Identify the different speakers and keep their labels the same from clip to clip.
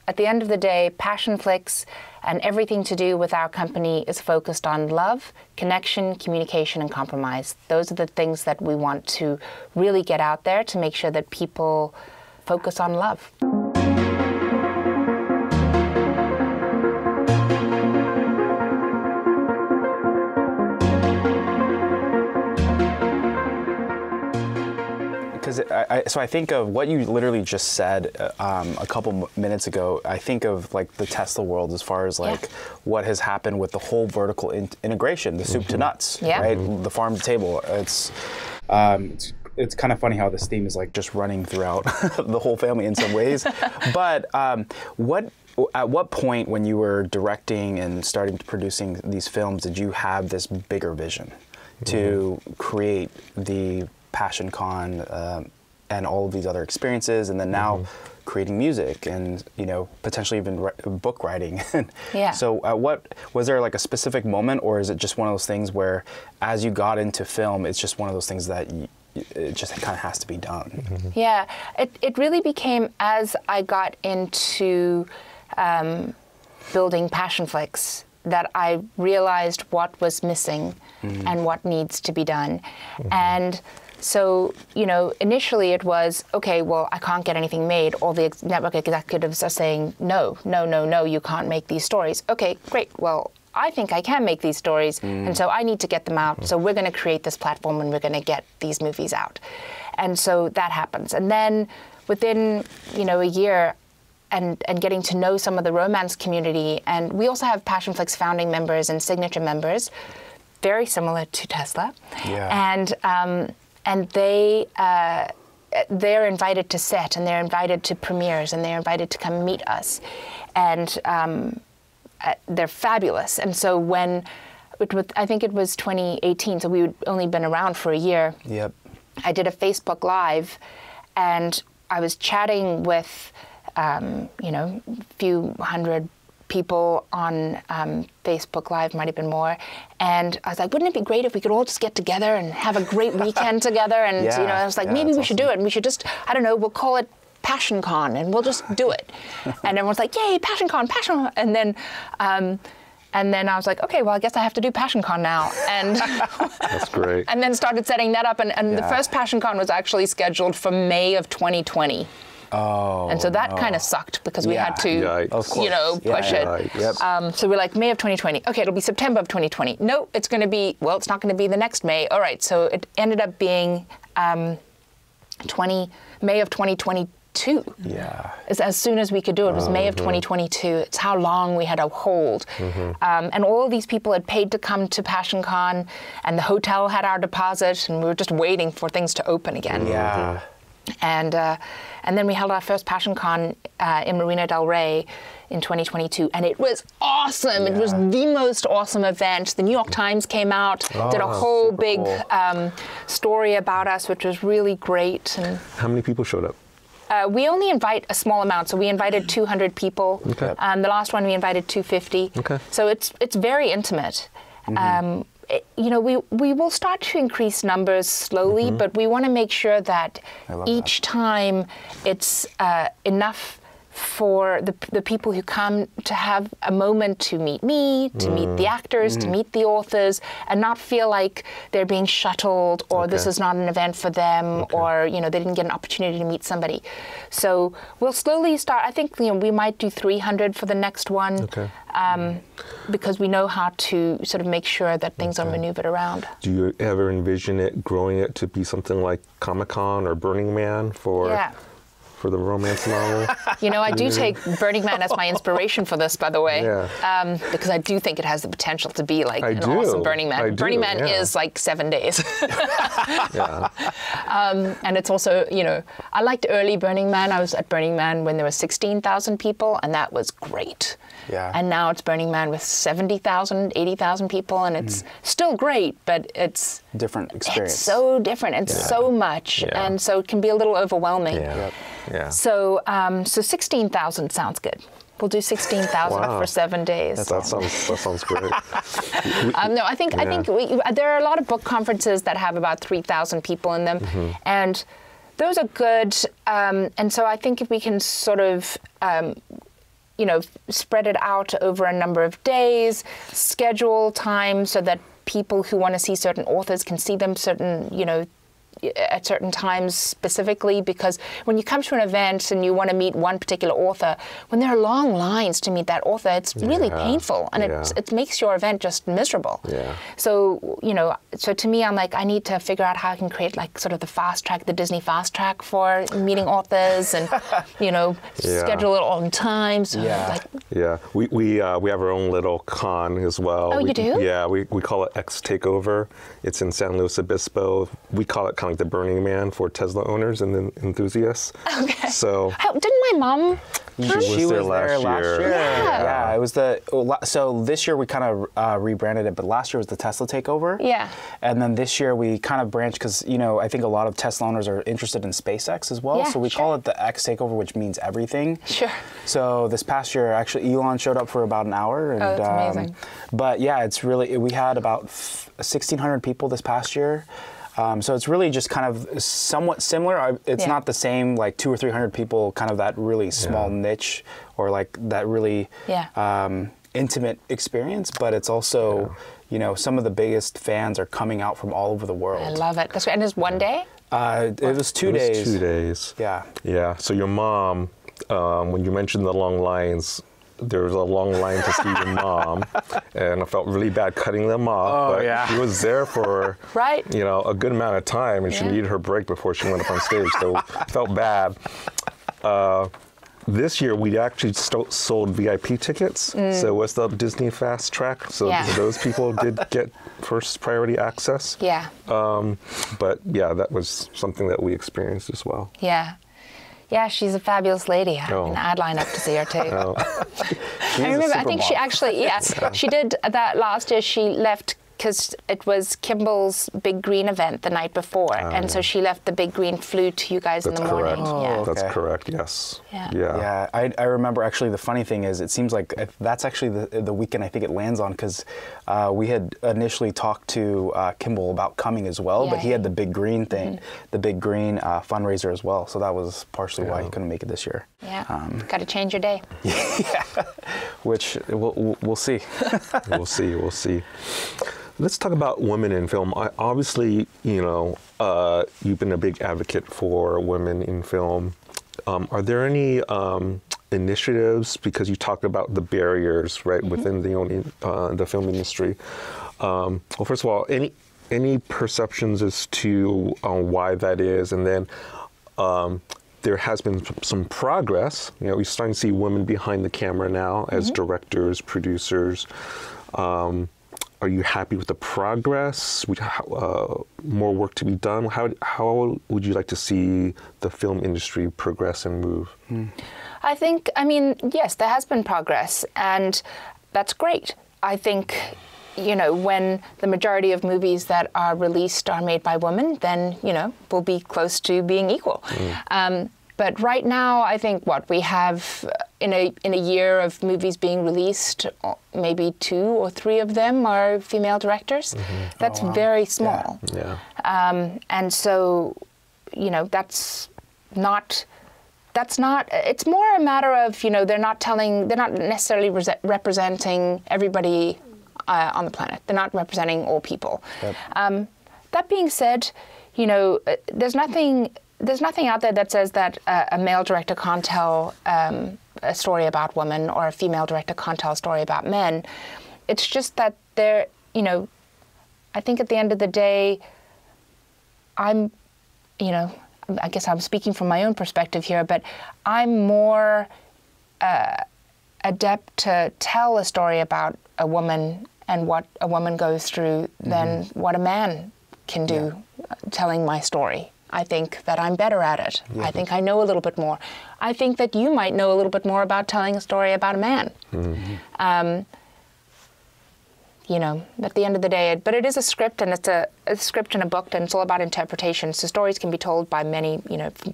Speaker 1: at the end of the day, PassionFlix and everything to do with our company is focused on love, connection, communication, and compromise. Those are the things that we want to really get out there to make sure that people focus on love.
Speaker 2: So I think of what you literally just said a couple minutes ago. I think of like the Tesla world as far as like what has happened with the whole vertical integration, the soup to nuts, right? The farm to table. It's kind of funny how this theme is like just running throughout the whole family in some ways. But at what point when you were directing and starting to producing these films did you have this bigger vision to create the PassionCon and all of these other experiences, and then now creating music and potentially even book writing? So what was there like a specific moment, or is it just one of those things where as you got into film it's just one of those things that it just kind of has to be done?
Speaker 1: Yeah, it really became as I got into building PassionFlix that I realized what was missing and what needs to be done. And so, initially it was, okay, well, I can't get anything made. All the network executives are saying, no, you can't make these stories. Okay, great. Well, I think I can make these stories, and so I need to get them out. So we're going to create this platform, and we're going to get these movies out. And so that happens. And then within, a year, and getting to know some of the romance community, and we also have PassionFlix founding members and signature members, very similar to Tesla. And they're invited to set, and they're invited to premieres, and they're invited to come meet us. And they're fabulous. And so I think it was 2018, so we'd only been around for a year. I did a Facebook Live, and I was chatting with, a few hundred people on Facebook Live, might have been more. And I was like, wouldn't it be great if we could all just get together and have a great weekend together? And, I was like, maybe we should do it. And we should just, I don't know, we'll call it PassionCon, and we'll just do it. And everyone's like, yay, PassionCon, PassionCon. And then I was like, okay, well, I guess I have to do PassionCon now. And
Speaker 3: that's great.
Speaker 1: And then started setting that up. And the first PassionCon was actually scheduled for May of 2020.
Speaker 2: Oh,
Speaker 1: and so that kind of sucked because we had to, push it. So we're like, May of 2020. Okay, it'll be September of 2020. No, it's going to be, well, it's not going to be the next May. All right, so it ended up being May of 2022. As soon as we could do it. It was May of 2022. It's how long we had to hold. And all of these people had paid to come to PassionCon, and the hotel had our deposit, and we were just waiting for things to open again. And then we held our first PassionCon in Marina del Rey in 2022, and it was awesome. It was the most awesome event. The New York Times came out, did a whole big story about us, which was really great. And
Speaker 3: how many people showed up?
Speaker 1: We only invite a small amount, so we invited 200 people. The last one we invited 250. So it's very intimate. We will start to increase numbers slowly, but we want to make sure that each time it's enough for the people who come to have a moment to meet me, to meet the actors, to meet the authors, and not feel like they're being shuttled, or this is not an event for them, or they didn't get an opportunity to meet somebody. So we'll slowly start. I think we might do 300 for the next one, because we know how to sort of make sure that things are maneuvered around.
Speaker 3: Do you ever envision growing it to be something like Comic-Con or Burning Man for the romance novel?
Speaker 1: I do take Burning Man as my inspiration for this, by the way, because I do think it has the potential to be like an awesome Burning Man. Burning Man is like 7 days. And it's also, I liked early Burning Man. I was at Burning Man when there were 16,000 people, and that was great. And now it's Burning Man with 70,000, 80,000 people, and it's still great, but it's
Speaker 2: different experience.
Speaker 1: It's so different and so much, and so it can be a little overwhelming. So 16,000 sounds good. We'll do 16,000 for 7 days.
Speaker 3: That sounds great.
Speaker 1: No, I think there are a lot of book conferences that have about 3,000 people in them, and those are good. And so I think if we can sort of spread it out over a number of days, schedule time so that people who want to see certain authors can see them at certain times specifically, because when you come to an event and you want to meet one particular author, when there are long lines to meet that author, it's really painful, and it makes your event just miserable. Yeah. So, so to me, I'm like, I need to figure out how I can create like sort of the fast track, the Disney fast track for meeting authors, and schedule it on time. So
Speaker 3: we have our own little con as well.
Speaker 1: Oh, you do?
Speaker 3: Yeah, we call it X Takeover. It's in San Luis Obispo. We call it kind of like the Burning Man for Tesla owners and enthusiasts. Okay. So
Speaker 1: didn't my mom?
Speaker 2: She was there last year. Yeah, it was so this year we kind of rebranded it, but last year was the Tesla Takeover. Yeah. And then this year we kind of branched because, I think a lot of Tesla owners are interested in SpaceX as well. Yeah, so we call it the X Takeover, which means everything. Sure. So this past year, actually, Elon showed up for about an hour. And,
Speaker 1: that's amazing.
Speaker 2: But yeah, it's really, we had about 1,600 people this past year. So it's really just kind of somewhat similar. It's not the same, like 200 or 300 people, kind of that really small niche or like that really intimate experience. But it's also, some of the biggest fans are coming out from all over the world.
Speaker 1: I love it. That's great. And it's one day?
Speaker 2: It was 2 days.
Speaker 3: 2 days.
Speaker 2: Yeah.
Speaker 3: Yeah. So your mom, when you mentioned the long lines, there was a long line to see your mom, and I felt really bad cutting them off. But she was there for a good amount of time, and she needed her break before she went up on stage. So I felt bad. This year we actually sold VIP tickets, so it was the Disney Fast Track. So those people did get first priority access. Yeah. But that was something that we experienced as well.
Speaker 1: Yeah. Yeah, she's a fabulous lady. I'd line up to see her too. I remember, I think she actually, she did that last year. She left because it was Kimball's Big Green event the night before, and so she left the Big Green, flew to you guys in the morning.
Speaker 3: That's correct, yes.
Speaker 2: Yeah. I remember, actually, the funny thing is, it seems like that's actually the weekend I think it lands on, because we had initially talked to Kimball about coming as well, but he had the Big Green thing, the Big Green fundraiser as well, so that was partially why he couldn't make it this year.
Speaker 1: Yeah, got to change your day.
Speaker 2: Which we'll see.
Speaker 3: We'll see. Let's talk about women in film. Obviously, you've been a big advocate for women in film. Are there any initiatives, because you talked about the barriers, right, within the film industry? Well, first of all, any perceptions as to why that is, and then there has been some progress. We're starting to see women behind the camera now as directors, producers. Are you happy with the progress? More work to be done? How would you like to see the film industry progress and move?
Speaker 1: Yes, there has been progress, and that's great. I think, when the majority of movies that are released are made by women, then, we'll be close to being equal. But right now, I think we have in a year of movies being released, maybe 2 or 3 of them are female directors. That's very small. Yeah. And so, that's not. It's more a matter of they're not necessarily representing everybody on the planet. They're not representing all people. Yep. That being said, there's nothing out there that says that a male director can't tell a story about women, or a female director can't tell a story about men. It's just that I think at the end of the day, I guess I'm speaking from my own perspective here, but I'm more adept to tell a story about a woman and what a woman goes through than what a man can do telling my story. I think that I'm better at it. I think I know a little bit more. I think that you might know a little bit more about telling a story about a man. At the end of the day, but it is a script, and it's a script and a book, and it's all about interpretation. So stories can be told by many,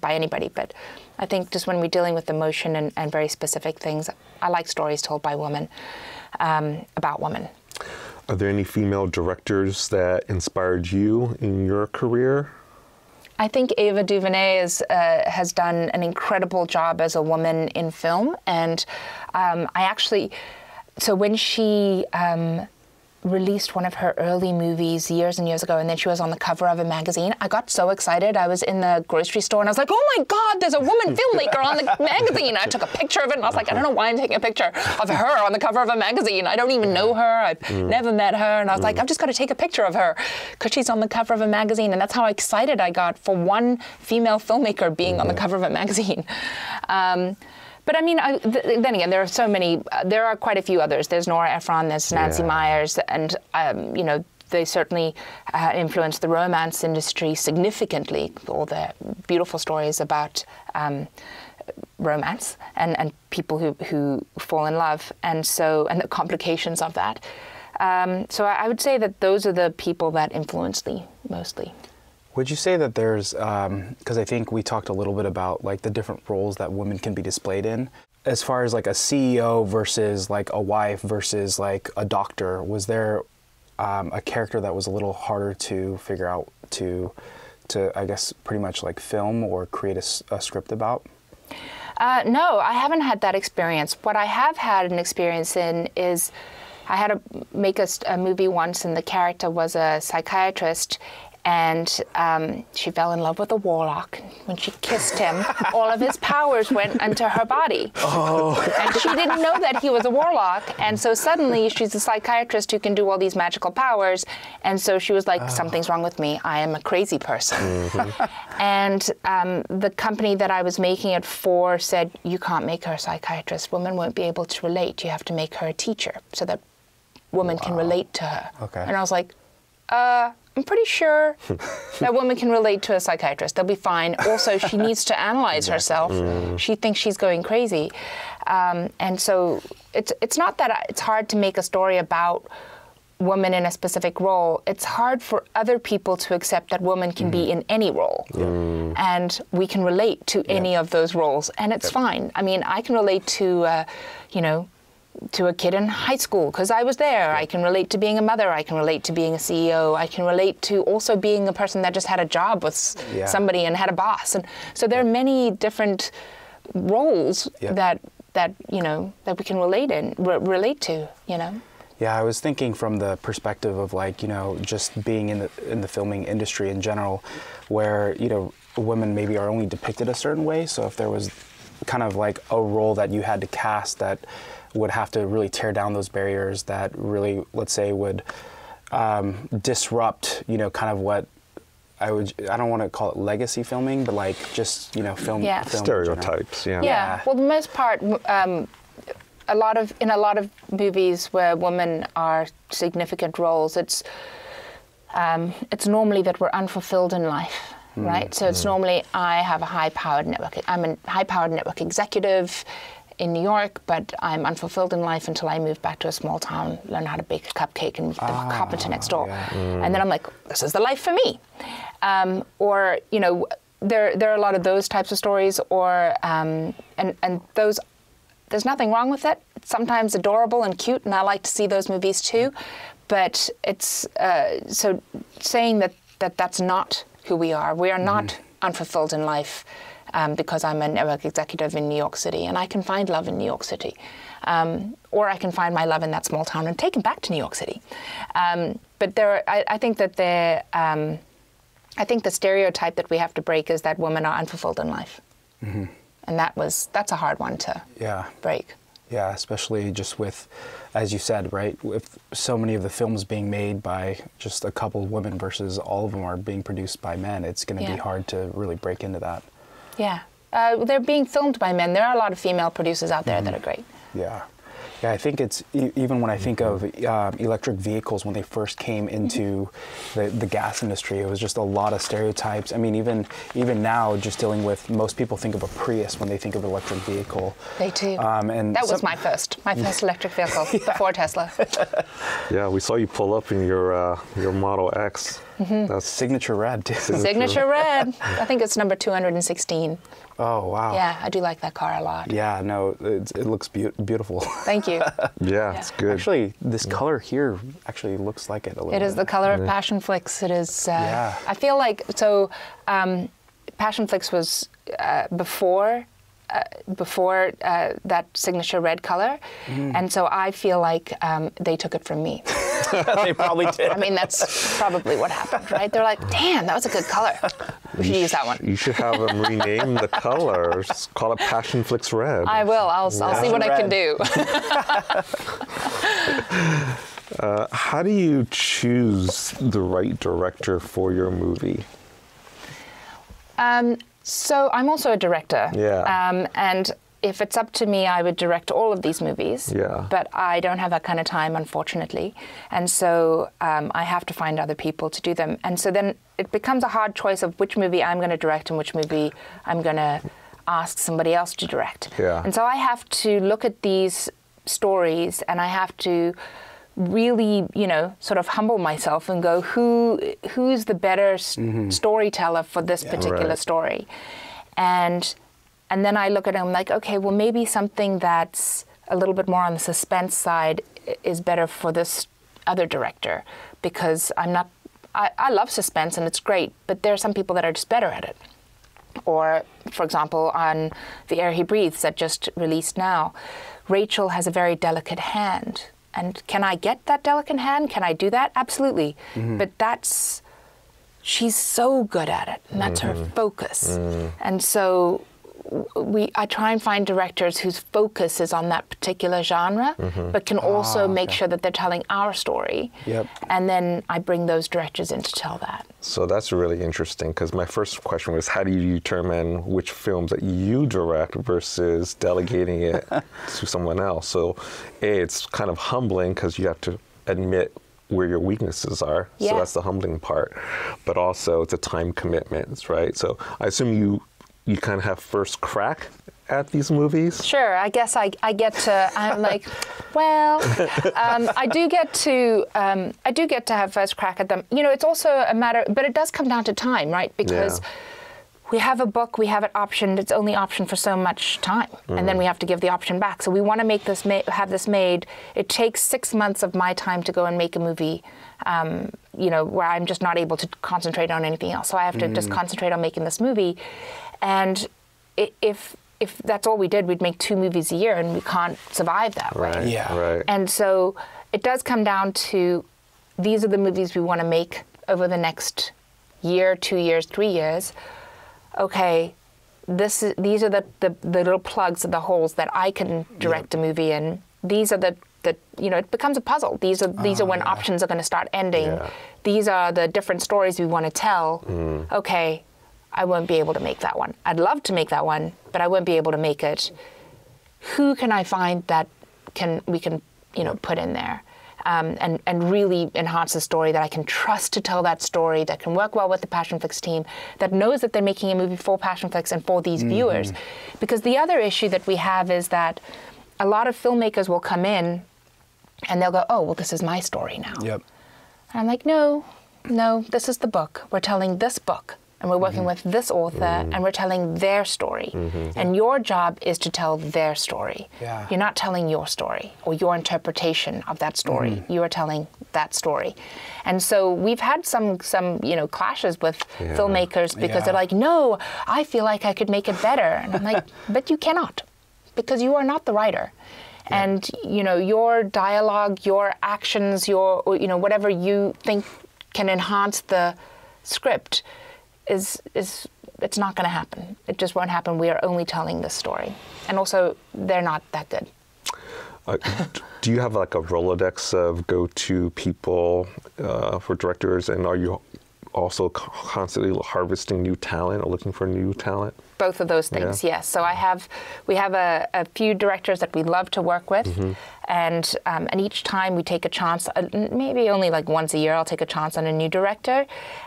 Speaker 1: by anybody. But I think just when we're dealing with emotion and very specific things, I like stories told by women, about women.
Speaker 3: Are there any female directors that inspired you in your career?
Speaker 1: I think Ava DuVernay has done an incredible job as a woman in film. And so when she released one of her early movies years and years ago, and then she was on the cover of a magazine, I got so excited. I was in the grocery store and I was like, oh my God, there's a woman filmmaker on the magazine. I took a picture of it and I was like, I don't know why I'm taking a picture of her on the cover of a magazine. I don't even know her. I've never met her. And I was like, I've just got to take a picture of her because she's on the cover of a magazine. And that's how excited I got for one female filmmaker being on the cover of a magazine. But I mean, then again, there are so many. There are quite a few others. There's Nora Ephron. There's Nancy Meyers, and you know, they certainly influenced the romance industry significantly. All the beautiful stories about romance and people who fall in love, and the complications of that. So I would say that those are the people that influenced me mostly.
Speaker 2: Would you say that there's, because I think we talked a little bit about like the different roles that women can be displayed in, as far as like a CEO versus like a wife versus like a doctor, was there a character that was a little harder to figure out to I guess pretty much like film or create a script about?
Speaker 1: No, I haven't had that experience. What I have had an experience in is I had to make a movie once and the character was a psychiatrist. And she fell in love with a warlock. When she kissed him, all of his powers went into her body. Oh. And she didn't know that he was a warlock. And so suddenly she's a psychiatrist who can do all these magical powers. And so she was like, something's wrong with me. I am a crazy person. Mm-hmm. And the company that I was making it for said, you can't make her a psychiatrist. Women won't be able to relate. You have to make her a teacher so that women can relate to her. Okay. And I was like, I'm pretty sure that woman can relate to a psychiatrist. They'll be fine. Also, she needs to analyze herself. She thinks she's going crazy. And so it's not that it's hard to make a story about women in a specific role. It's hard for other people to accept that women can be in any role. And we can relate to any of those roles. And it's fine. I mean, I can relate to, to a kid in high school because I was there. I can relate to being a mother. I can relate to being a CEO. I can relate to also being a person that just had a job with somebody and had a boss. And so there are many different roles that we can relate to.
Speaker 2: Yeah, I was thinking from the perspective of like, just being in the filming industry in general, where, women maybe are only depicted a certain way. So if there was kind of like a role that you had to cast that would have to really tear down those barriers that really, let's say, would disrupt, kind of what I don't want to call it legacy filming, but like just, film
Speaker 3: stereotypes.
Speaker 1: Yeah. Well, the most part, in a lot of movies where women are significant roles, it's normally that we're unfulfilled in life. Right? So it's normally I'm a high-powered network executive in New York, but I'm unfulfilled in life until I move back to a small town, learn how to bake a cupcake and meet the carpenter next door. And then I'm like, this is the life for me. Or, there are a lot of those types of stories, or and those, there's nothing wrong with it. It's sometimes adorable and cute, and I like to see those movies too. But it's, so saying that that's not who we are. We are not unfulfilled in life because I'm a network executive in New York City, and I can find love in New York City. Or I can find my love in that small town and take him back to New York City. But I think that I think the stereotype that we have to break is that women are unfulfilled in life. And that's a hard one to break.
Speaker 2: Yeah, especially just with, as you said, right, with so many of the films being made by just a couple of women versus all of them are being produced by men, it's going to be hard to really break into that.
Speaker 1: Yeah. They're being filmed by men. There are a lot of female producers out there that are great.
Speaker 2: Yeah. Yeah, I think it's, even when I think of electric vehicles, when they first came into the gas industry, it was just a lot of stereotypes. I mean, even now, just dealing with, most people think of a Prius when they think of an electric vehicle.
Speaker 1: They do. And that was my first electric vehicle before Tesla.
Speaker 3: Yeah, we saw you pull up in your Model X.
Speaker 2: That's signature red, too.
Speaker 1: Signature red. I think it's number 216.
Speaker 2: Oh, wow.
Speaker 1: Yeah, I do like that car a lot.
Speaker 2: Yeah, no, it looks beautiful.
Speaker 1: Thank you.
Speaker 3: Yeah, it's good.
Speaker 2: Actually, this color here actually looks like it a little bit.
Speaker 1: It is the color of PassionFlix. It is, I feel like, so PassionFlix was before that signature red color, and so I feel like they took it from me.
Speaker 2: They probably did.
Speaker 1: I mean, that's probably what happened, right? They're like, damn, that was a good color. We should use that one.
Speaker 3: You should have them rename the color. Just call it PassionFlix Red.
Speaker 1: I will. I'll see what I can do.
Speaker 3: How do you choose the right director for your movie?
Speaker 1: So I'm also a director.
Speaker 3: Yeah.
Speaker 1: And if it's up to me, I would direct all of these movies.
Speaker 3: Yeah.
Speaker 1: But I don't have that kind of time, unfortunately. And so I have to find other people to do them. And so then it becomes a hard choice of which movie I'm going to direct and which movie I'm going to ask somebody else to direct.
Speaker 3: Yeah.
Speaker 1: And so I have to look at these stories and I have to really, sort of humble myself and go, who's the better storyteller for this particular story? And then I look at it and I'm like, okay, well, maybe something that's a little bit more on the suspense side is better for this other director, because I love suspense and it's great, but there are some people that are just better at it. Or, for example, on The Air He Breathes that just released now, Rachel has a very delicate hand. And can I get that delicate hand? Can I do that? Absolutely. But she's so good at it, and that's her focus. And so I try and find directors whose focus is on that particular genre, but can also make sure that they're telling our story.
Speaker 2: Yep.
Speaker 1: And then I bring those directors in to tell that.
Speaker 3: So that's really interesting, because my first question was, how do you determine which films that you direct versus delegating it to someone else? So it's kind of humbling, because you have to admit where your weaknesses are.
Speaker 1: Yeah.
Speaker 3: So that's the humbling part. But also it's a time commitment, right? So I assume you kind of have first crack at these movies?
Speaker 1: Sure, I guess I get to. I'm like, well, I do get to have first crack at them. It's also a matter, but it does come down to time, right? Because we have a book, we have it optioned. It's only optioned for so much time, and then we have to give the option back. So we want to make this, have this made. It takes 6 months of my time to go and make a movie. Where I'm just not able to concentrate on anything else. So I have to just concentrate on making this movie. And if that's all we did, we'd make 2 movies a year, and we can't survive that way.
Speaker 3: Right.
Speaker 2: Yeah.
Speaker 3: Right.
Speaker 1: And so it does come down to, these are the movies we want to make over the next year, 2 years, 3 years. Okay, these are the little plugs of the holes that I can direct a movie in. These are the it becomes a puzzle. These are when options are going to start ending.
Speaker 3: Yeah.
Speaker 1: These are the different stories we want to tell. Okay, I won't be able to make that one. I'd love to make that one, but I won't be able to make it. Who can I find that we can put in there and really enhance the story, that I can trust to tell that story, that can work well with the PassionFlix team, that knows that they're making a movie for PassionFlix and for these viewers. Because the other issue that we have is that a lot of filmmakers will come in and they'll go, oh, well, this is my story now.
Speaker 2: Yep.
Speaker 1: And I'm like, no, this is the book. We're telling this book. And we're working with this author, and we're telling their story. And your job is to tell their story.
Speaker 2: Yeah.
Speaker 1: You're not telling your story or your interpretation of that story. You are telling that story. And so we've had some clashes with filmmakers because they're like, no, I feel like I could make it better. And I'm like, but you cannot, because you are not the writer. Yeah. And your dialogue, your actions, your whatever you think can enhance the script is it's not going to happen. It just won't happen. We are only telling this story. And also, they're not that good.
Speaker 3: Do you have like a Rolodex of go-to people for directors, and are you also constantly harvesting new talent or looking for new talent?
Speaker 1: Both of those things, yes. So we have a few directors that we love to work with, and each time we take a chance, maybe only like once a year, I'll take a chance on a new director,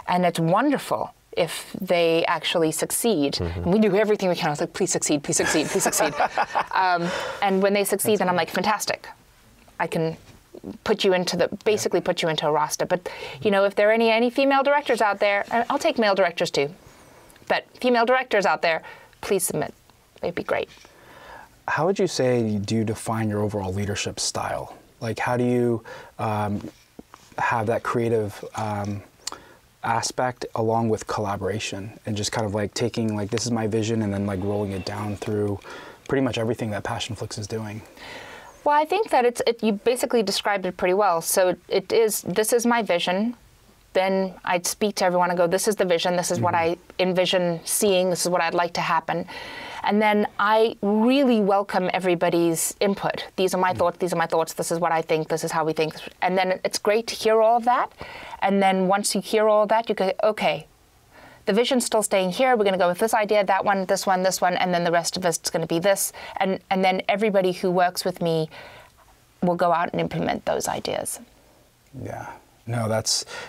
Speaker 1: and it's wonderful if they actually succeed. And we do everything we can. I was like, please succeed, please succeed, please succeed. And when they succeed, then I'm like, fantastic. I can put you into a roster. But, you know, if there are any female directors out there, I'll take male directors too. But female directors out there, please submit. It'd be great.
Speaker 2: How would you say, do you define your overall leadership style? Like, how do you have that creative aspect along with collaboration and just kind of like taking like, this is my vision, and then like rolling it down through pretty much everything that PassionFlix is doing?
Speaker 1: Well, I think that you basically described it pretty well. So this is my vision. Then I'd speak to everyone and go, this is the vision, this is what I envision seeing, this is what I'd like to happen. And then I really welcome everybody's input. These are my thoughts, this is what I think, this is how we think. And then it's great to hear all of that. And then once you hear all of that, you go, okay, the vision's still staying here, we're gonna go with this idea, that one, this one, and then the rest of it's gonna be this. And then everybody who works with me will go out and implement those ideas.
Speaker 2: Yeah. No,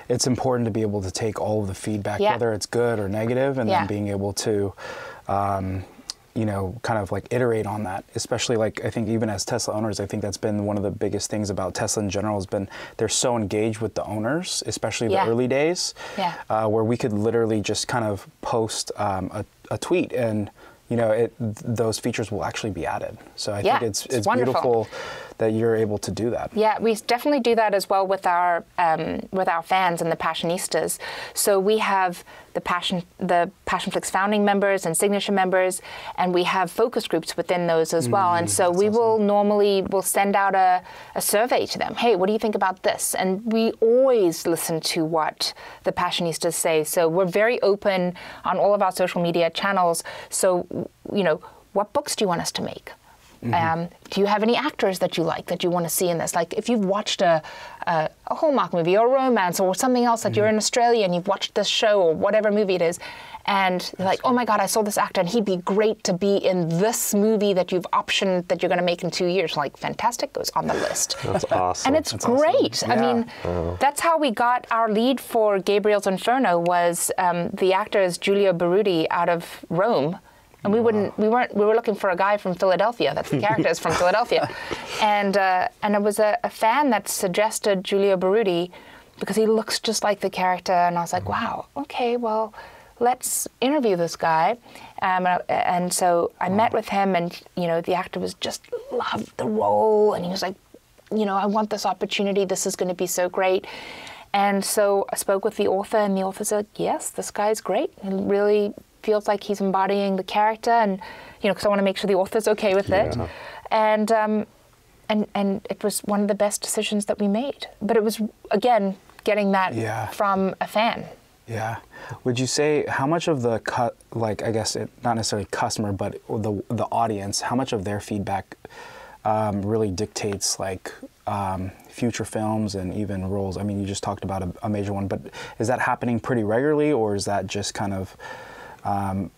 Speaker 2: it's important to be able to take all of the feedback, whether it's good or negative, and then being able to, you know, kind of like iterate on that. Especially like, I think even as Tesla owners, I think that's been one of the biggest things about Tesla in general has been they're so engaged with the owners, especially the early days, where we could literally just kind of post a tweet and, you know, those features will actually be added. So I think it's beautiful that you're able to do that. Yeah,
Speaker 1: we definitely do that as well with our fans and the Passionistas. So we have the PassionFlix founding members and signature members, and we have focus groups within those as well. And so we will normally send out a survey to them. Hey, what do you think about this? And we always listen to what the Passionistas say. So we're very open on all of our social media channels. So, you know, what books do you want us to make? Do you have any actors that you like that you want to see in this? Like if you've watched a Hallmark movie or a romance or something else that you're in Australia and you've watched this show or whatever movie it is, and you're like, oh my God, I saw this actor and he'd be great to be in this movie that you've optioned that you're going to make in 2 years. Like, fantastic, goes on the list.
Speaker 3: That's awesome.
Speaker 1: And it's great. Awesome. I mean, that's how we got our lead for Gabriel's Inferno was the actor is Giulio Barudi out of Rome. And we were looking for a guy from Philadelphia. That's the character is from Philadelphia. And it was a fan that suggested Giulio Barudi because he looks just like the character. And I was like, wow, okay, well, let's interview this guy. And so I met with him, and, you know, the actor was just loved the role. And he was like, you know, I want this opportunity. This is going to be so great. And so I spoke with the author, and the author said, yes, this guy's great. He really feels like he's embodying the character, and, you know, because I want to make sure the author's okay with it. And it was one of the best decisions that we made. But it was, again, getting that from a fan.
Speaker 2: Yeah. Would you say how much of the I guess not necessarily customer, but the audience, how much of their feedback really dictates like future films and even roles? I mean, you just talked about a major one, but is that happening pretty regularly, or is that just kind of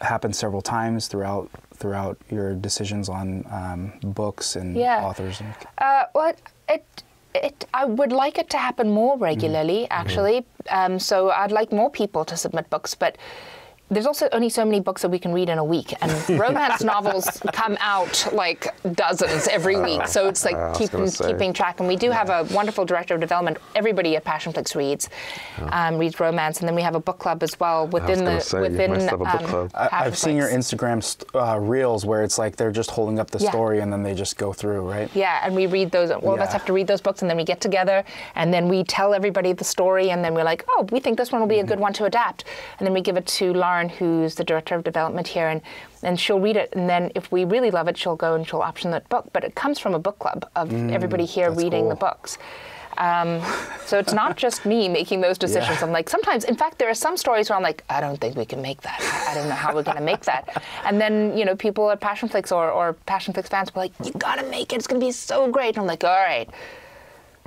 Speaker 2: happened several times throughout your decisions on books and authors?
Speaker 1: Well, I would like it to happen more regularly, actually. So I'd like more people to submit books, but there's also only so many books that we can read in a week, and romance novels come out like dozens every week. So it's like keeping track. And we do have a wonderful director of development. Everybody at PassionFlix reads romance, and then we have a book club as well within
Speaker 2: book club. I've seen your Instagram reels where it's like they're just holding up the story and then they just go through, right?
Speaker 1: Yeah, and we read those. All of us have to read those books, and then we get together, and then we tell everybody the story, and then we're like, oh, we think this one will be a good one to adapt, and then we give it to Lauren, who's the director of development here, and she'll read it, and then if we really love it, she'll go and she'll option that book. But it comes from a book club of everybody here reading the books. So it's not just me making those decisions. I'm like, sometimes, in fact, there are some stories where I'm like, I don't think we can make that. I don't know how we're going to make that. And then, you know, people at PassionFlix or PassionFlix fans will be like, you got to make it. It's going to be so great. And I'm like, all right,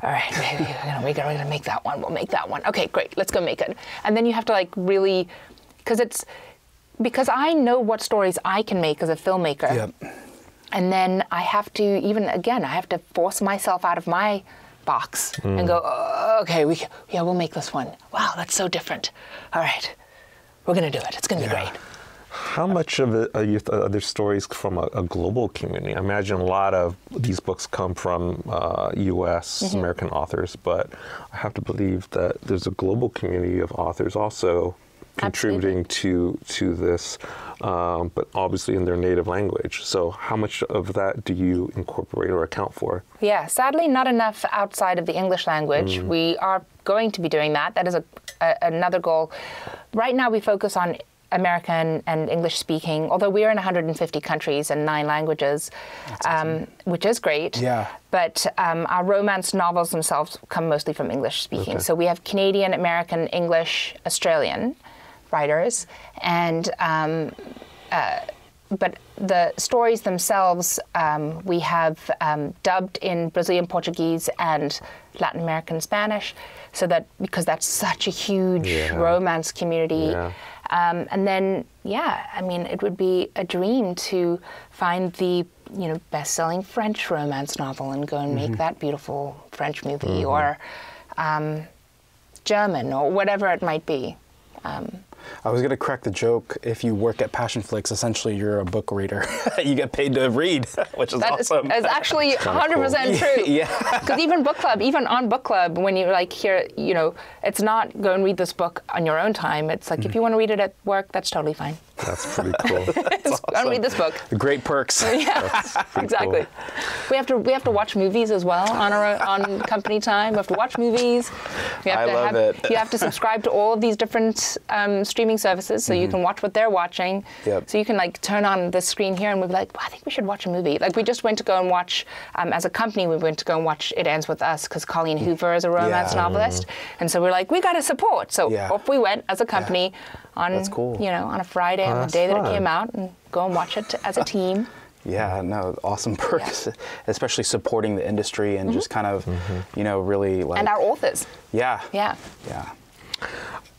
Speaker 1: maybe, you know, we're going to make that one. We'll make that one. Okay, great. Let's go make it. And then you have to like really, because I know what stories I can make as a filmmaker. Yep. And then I have to, I have to force myself out of my box and go, oh, okay, we'll make this one. Wow, that's so different. All right, we're going to do it. It's going to be great.
Speaker 3: How much of it are there stories from a global community? I imagine a lot of these books come from U.S. American authors, but I have to believe that there's a global community of authors also contributing to this, but obviously in their native language. So how much of that do you incorporate or account for?
Speaker 1: Yeah, sadly not enough outside of the English language. We are going to be doing that. That is another goal. Right now we focus on American and English speaking, although we are in 150 countries and 9 languages, which is great. Yeah. But our romance novels themselves come mostly from English speaking. Okay. So we have Canadian, American, English, Australian writers, and but the stories themselves we have dubbed in Brazilian Portuguese and Latin American Spanish, so that because that's such a huge romance community. Yeah. And then, I mean, it would be a dream to find the, best-selling French romance novel and go and make that beautiful French movie, or German, or whatever it might be.
Speaker 2: I was going to correct the joke. If you work at PassionFlix, essentially you're a book reader. You get paid to read, which is awesome.
Speaker 1: That is actually 100% true. Yeah. Because even on book club, when you hear, it's not go and read this book on your own time. It's like if you want to read it at work, that's totally fine.
Speaker 3: That's pretty cool.
Speaker 1: Awesome. Go and read this book.
Speaker 2: Great perks.
Speaker 1: Yeah, exactly. Cool. We have to watch movies as well on company time. We have to watch movies.
Speaker 2: I love it.
Speaker 1: You have to subscribe to all of these different streaming services, so you can watch what they're watching. Yep. So you can turn on the screen here and we'll be like, I think we should watch a movie. We just went to go and watch, as a company, we went to go and watch It Ends With Us because Colleen Hoover is a romance novelist. And so we're like, we got to support. So off we went as a company on,
Speaker 2: That's cool.
Speaker 1: On a Friday, on the day that it came out, and go and watch it as a team.
Speaker 2: Yeah, no, awesome perks, especially supporting the industry and just kind of, really
Speaker 1: and our authors.
Speaker 2: Yeah.
Speaker 1: Yeah.
Speaker 2: Yeah.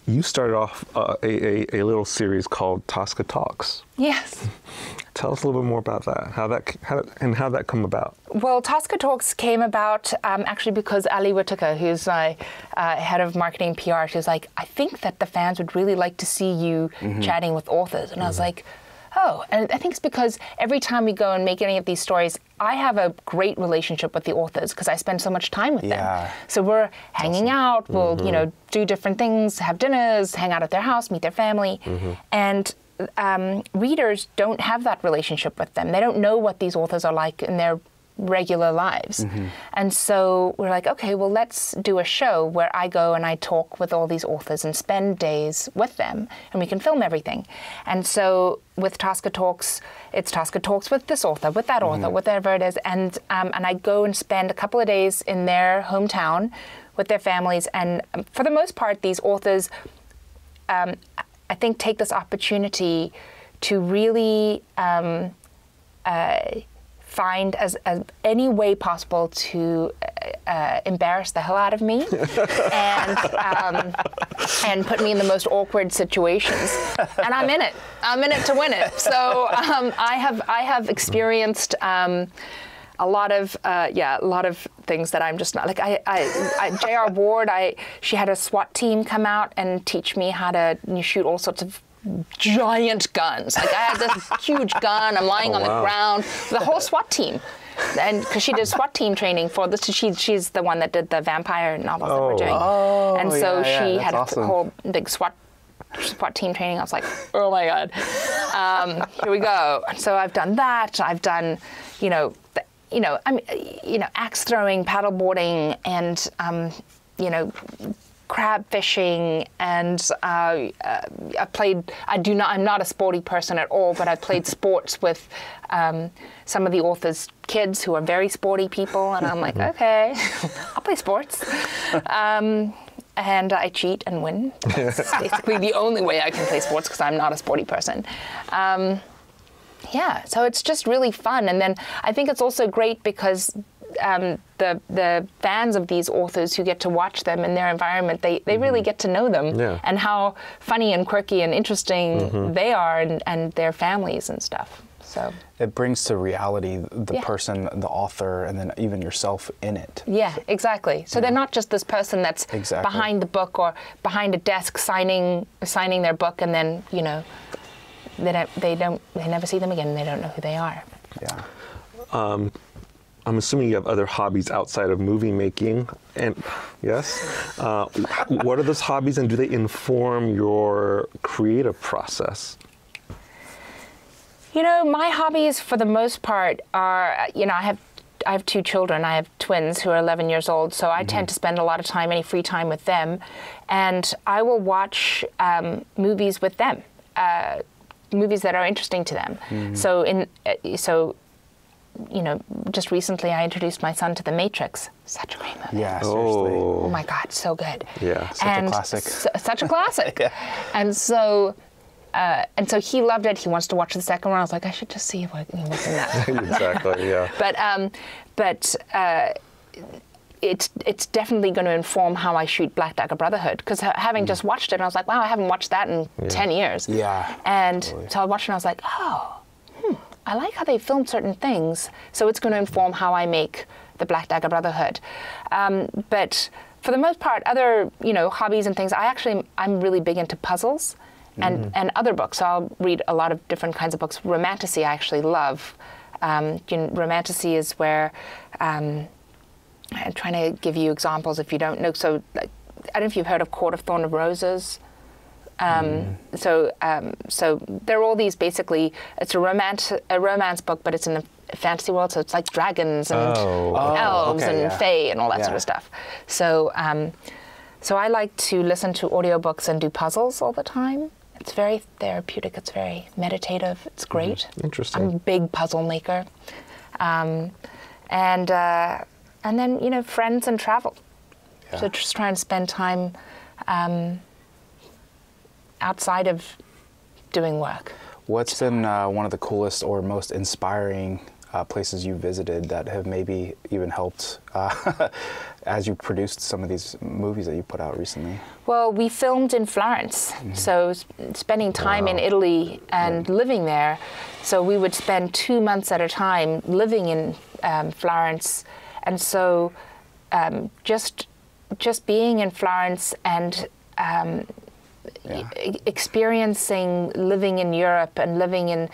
Speaker 3: You started off a little series called Tosca Talks.
Speaker 1: Yes.
Speaker 3: Tell us a little bit more about that. How that come about?
Speaker 1: Well, Tosca Talks came about actually because Ali Whitaker, who's my head of marketing PR, she was like, I think that the fans would really like to see you chatting with authors. And I was like, oh, and I think it's because every time we go and make any of these stories, I have a great relationship with the authors because I spend so much time with them. So we're hanging out, we'll, do different things, have dinners, hang out at their house, meet their family. And readers don't have that relationship with them. They don't know what these authors are like in their regular lives. And so we're like, okay, well, let's do a show where I go and I talk with all these authors and spend days with them, and we can film everything. And so with Tosca Talks, it's Tosca Talks with this author, with that author, whatever it is, and I go and spend a couple of days in their hometown with their families, and for the most part, these authors, I think, take this opportunity to really find as any way possible to embarrass the hell out of me and put me in the most awkward situations. And I'm in it. I'm in it to win it. So I have experienced a lot of things that I'm just not like. J.R. Ward, she had a SWAT team come out and teach me how to shoot all sorts of giant guns. I had this huge gun. I'm lying on the ground. The whole SWAT team, and because she did SWAT team training for this, she's the one that did the vampire novels that we're doing. And so she had a whole big SWAT team training. I was like, oh my god, here we go. So I've done that. I've done, axe throwing, paddleboarding, and crab fishing, and I'm not a sporty person at all, but I played sports with some of the authors' kids who are very sporty people, and I'm like, okay, I'll play sports. And I cheat and win. That's basically the only way I can play sports because I'm not a sporty person. So it's just really fun. And then I think it's also great because the fans of these authors who get to watch them in their environment, they really get to know them and how funny and quirky and interesting they are, and their families and stuff. So
Speaker 2: it brings to reality the person, the author, and then even yourself in it.
Speaker 1: Yeah, exactly. So they're not just this person that's behind the book or behind a desk signing their book and then they never see them again, and they don't know who they are.
Speaker 2: Yeah.
Speaker 3: I'm assuming you have other hobbies outside of movie making, and yes, what are those hobbies, and do they inform your creative process?
Speaker 1: You know, my hobbies for the most part are, you know, I have 2 children. I have twins who are 11 years old, so I tend to spend a lot of time, any free time with them, and I will watch movies with them, movies that are interesting to them. So you know, just recently I introduced my son to The Matrix. Such a great movie.
Speaker 2: Yeah, seriously.
Speaker 1: Oh my God, so good.
Speaker 3: Yeah,
Speaker 2: such a classic.
Speaker 1: Such a classic. Yeah. And so he loved it. He wants to watch the second one. I was like, I should just see what's in that.
Speaker 3: Exactly. Yeah.
Speaker 1: But it's definitely going to inform how I shoot Black Dagger Brotherhood, because having just watched it, I was like, wow, I haven't watched that in 10 years.
Speaker 2: Yeah.
Speaker 1: And so I watched it and I was like, oh, I like how they filmed certain things, so it's going to inform how I make the Black Dagger Brotherhood. But for the most part, other, you know, hobbies and things, I'm really big into puzzles and other books. So I'll read a lot of different kinds of books. Romantasy I actually love. Romantasy is where, I'm trying to give you examples if you don't know. So I don't know if you've heard of Court of Thorn of Roses. So they're all these, basically, it's a romance book, but it's in the fantasy world, so it's like dragons and elves and fae and all that sort of stuff. So so I like to listen to audiobooks and do puzzles all the time. It's very therapeutic, it's very meditative, it's great.
Speaker 3: Interesting.
Speaker 1: I'm a big puzzle maker. And then, you know, friends and travel. So just try and spend time outside of doing work.
Speaker 2: What's been one of the coolest or most inspiring places you visited that have maybe even helped as you produced some of these movies that you put out recently?
Speaker 1: Well, we filmed in Florence, so spending time in Italy and living there. So we would spend 2 months at a time living in Florence, and so just being in Florence and experiencing living in Europe and living in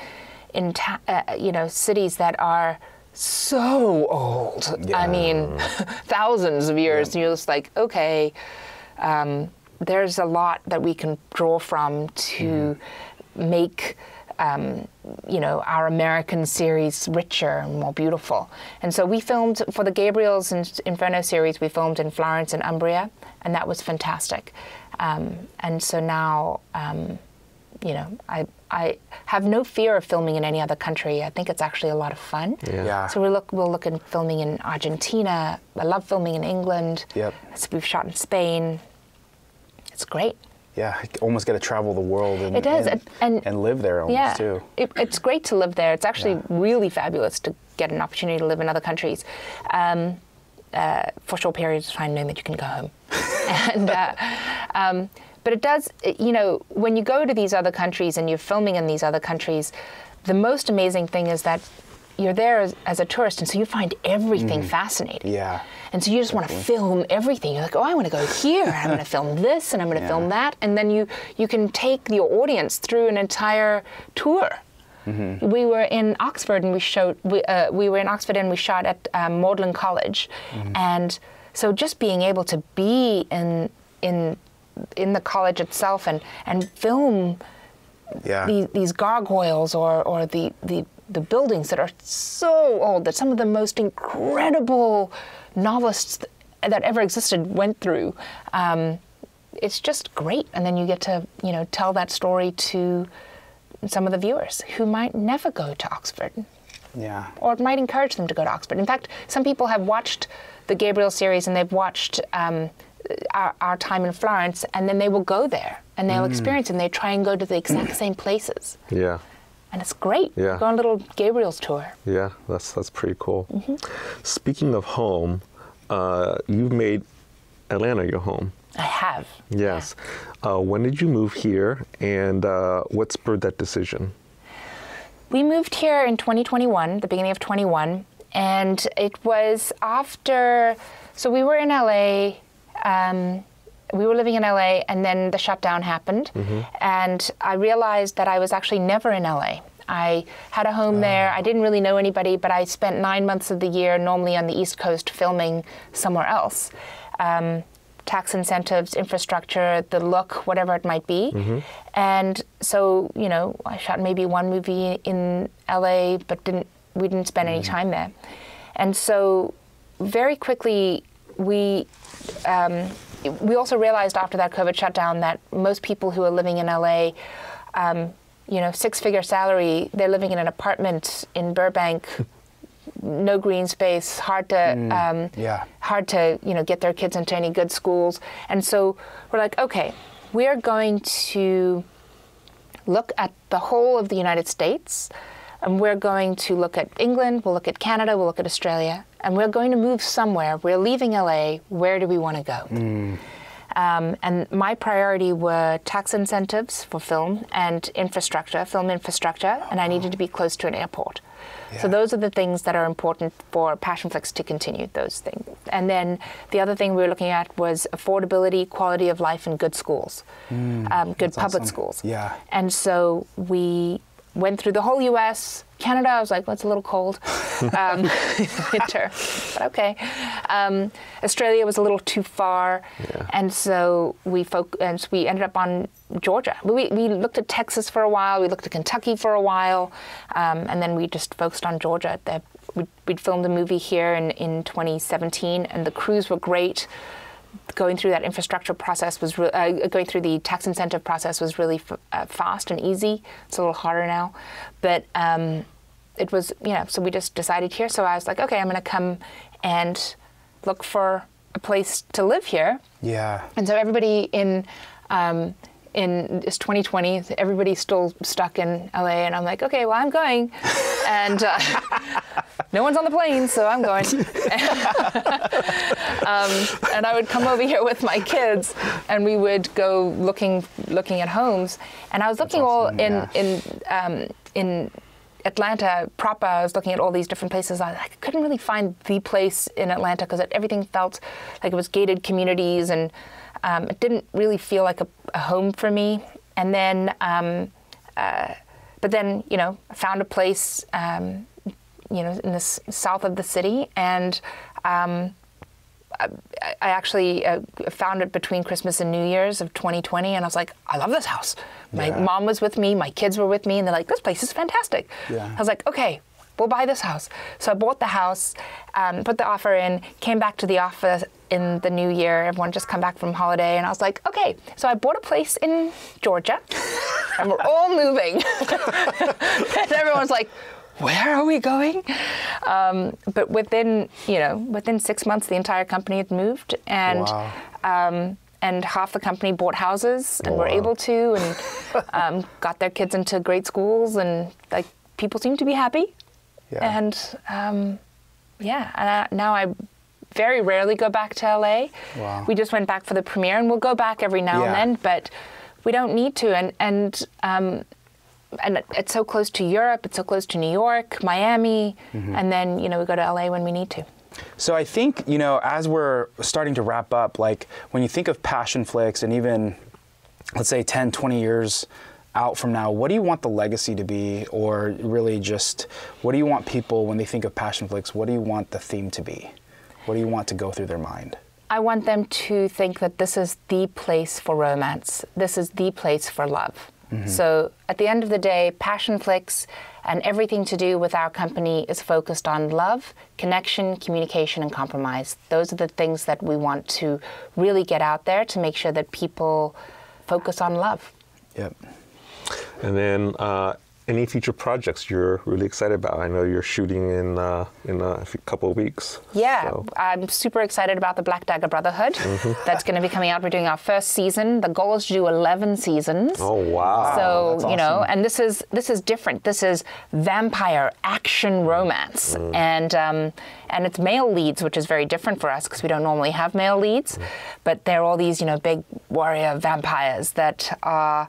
Speaker 1: you know, cities that are so old. Yeah. I mean, thousands of years. And you're just like, okay, there's a lot that we can draw from to make you know, our American series richer and more beautiful. And so we filmed for the Gabriel's and Inferno series. We filmed in Florence and Umbria, and that was fantastic. And so now, you know, I have no fear of filming in any other country. I think it's actually a lot of fun.
Speaker 2: Yeah.
Speaker 1: So we'll look at filming in Argentina. I love filming in England.
Speaker 2: Yep.
Speaker 1: So we've shot in Spain. It's great.
Speaker 2: Yeah, you almost get to travel the world and,
Speaker 1: it is.
Speaker 2: and live there almost too.
Speaker 1: It's great to live there. It's actually really fabulous to get an opportunity to live in other countries. For short periods of time, knowing that you can go home. And, but it does, you know, when you go to these other countries and you're filming in these other countries, the most amazing thing is that you're there as a tourist, and so you find everything fascinating. Yeah. And so you just want to film everything. You're like, oh, I want to go here. I'm going to film this, and I'm going to film that. And then you can take your audience through an entire tour. We were in Oxford, and we were in Oxford, and we shot at Magdalen College. And so just being able to be in the college itself and film these gargoyles or the buildings that are so old that some of the most incredible novelists that ever existed went through. It's just great. And then you get to, you know, tell that story to some of the viewers who might never go to Oxford. Yeah. Or it might encourage them to go to Oxford. In fact, some people have watched the Gabriel series and they've watched our time in Florence, and then they will go there and they'll experience it, and they try and go to the exact same places. Yeah. And it's great. Yeah. Go on a little Gabriel's tour.
Speaker 3: Yeah, that's pretty cool. Speaking of home, you've made Atlanta your home.
Speaker 1: I have.
Speaker 3: Yes. Yeah. When did you move here, and what spurred that decision?
Speaker 1: We moved here in 2021, the beginning of 21, and it was after, so we were in LA, we were living in LA, and then the shutdown happened, and I realized that I was actually never in LA. I had a home there. I didn't really know anybody, but I spent 9 months of the year normally on the East Coast filming somewhere else. Tax incentives, infrastructure, the look, whatever it might be. And so, you know, I shot maybe one movie in LA, but we didn't spend any time there. And so very quickly, we also realized after that COVID shutdown that most people who are living in LA, you know, 6-figure salary, they're living in an apartment in Burbank, no green space, hard to, you know, get their kids into any good schools. And so we're like, okay, we are going to look at the whole of the United States, and we're going to look at England, we'll look at Canada, we'll look at Australia, and we're going to move somewhere. We're leaving LA. Where do we want to go? And my priority were tax incentives for film and infrastructure, film infrastructure, and I needed to be close to an airport. So those are the things that are important for PassionFlix to continue, those things. And then the other thing we were looking at was affordability, quality of life, and good schools, good public schools. And so we went through the whole U.S. Canada, I was like, well, it's a little cold. Winter, but okay. Australia was a little too far, and so we ended up on Georgia. We looked at Texas for a while, we looked at Kentucky for a while, and then we just focused on Georgia. We'd filmed a movie here in 2017, and the crews were great. Going through that infrastructure process was going through the tax incentive process was really fast and easy. It's a little harder now, but it was, you know, so we just decided here. So I was like, okay, I'm going to come and look for a place to live here. And so everybody in it's 2020, everybody's still stuck in LA, and I'm like, okay, well, I'm going, and no one's on the plane, so I'm going. And I would come over here with my kids, and we would go looking at homes, and I was looking in Atlanta proper. I was looking at all these different places. I couldn't really find the place in Atlanta because everything felt like it was gated communities, and it didn't really feel like a home for me. And then, but then, you know, I found a place, you know, in the south of the city, and I actually found it between Christmas and New Year's of 2020, and I was like, I love this house. My mom was with me, my kids were with me, and they're like, this place is fantastic. I was like, okay, we'll buy this house. So I bought the house, put the offer in, came back to the office in the new year. Everyone just come back from holiday, and I was like, okay. So I bought a place in Georgia, and we're all moving. And everyone's like, where are we going? But within 6 months, the entire company had moved, and and half the company bought houses and were able to, and got their kids into great schools, and like people seem to be happy. And and now I very rarely go back to LA. We just went back for the premiere, and we'll go back every now and then, but we don't need to. And it's so close to Europe, it's so close to New York, Miami, and then, you know, we go to LA when we need to.
Speaker 2: So I think, you know, as we're starting to wrap up, like when you think of PassionFlix, and even, let's say 10, 20 years out from now, what do you want the legacy to be? Or really just, what do you want people, when they think of PassionFlix, what do you want the theme to be? What do you want to go through their mind?
Speaker 1: I want them to think that this is the place for romance. This is the place for love. So at the end of the day, PassionFlix and everything to do with our company is focused on love, connection, communication, and compromise. Those are the things that we want to really get out there to make sure that people focus on love.
Speaker 3: And then any future projects you're really excited about? I know you're shooting in a couple of weeks. So.
Speaker 1: I'm super excited about the Black Dagger Brotherhood. That's going to be coming out. We're doing our first season. The goal is to do 11 seasons.
Speaker 3: Oh, wow.
Speaker 1: So,
Speaker 3: that's
Speaker 1: you know, and this is different. This is vampire action romance. And it's male leads, which is very different for us because we don't normally have male leads. But they're all these, you know, big warrior vampires that are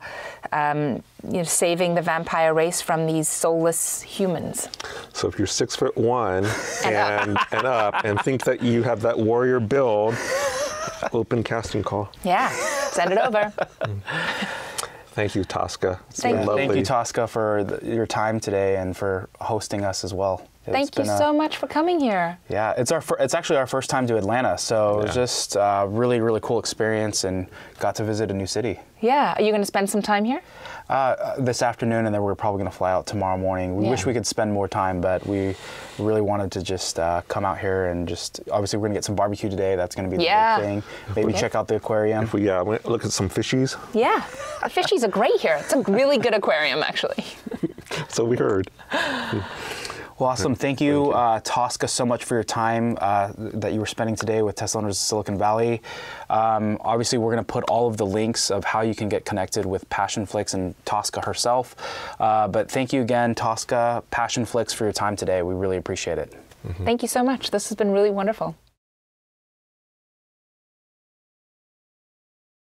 Speaker 1: saving the vampire race from these soulless humans.
Speaker 3: So if you're 6'1" and up and think that you have that warrior build, Open casting call.
Speaker 1: Yeah, send it over.
Speaker 3: Thank you, Tosca.
Speaker 2: Thank you, Tosca, for your time today and for hosting us as well.
Speaker 1: Thank you so much for coming here.
Speaker 2: Yeah, it's actually our first time to Atlanta, so it was just a really, really cool experience and got to visit a new city.
Speaker 1: Yeah, are you going to spend some time here?
Speaker 2: This afternoon, and then we're probably going to fly out tomorrow morning. We wish we could spend more time, but we really wanted to just come out here and just, obviously we're going to get some barbecue today. That's going to be the big thing. Maybe check out the aquarium.
Speaker 3: Look at some fishies.
Speaker 1: Yeah, the fishies are great here. It's a really good aquarium, actually.
Speaker 3: So we heard.
Speaker 2: Well, awesome. Thank you, Tosca, so much for your time that you were spending today with Tesla owners of Silicon Valley. Obviously, we're going to put all of the links of how you can get connected with PassionFlix and Tosca herself. But thank you again, Tosca, PassionFlix, for your time today. We really appreciate it.
Speaker 1: Thank you so much. This has been really wonderful.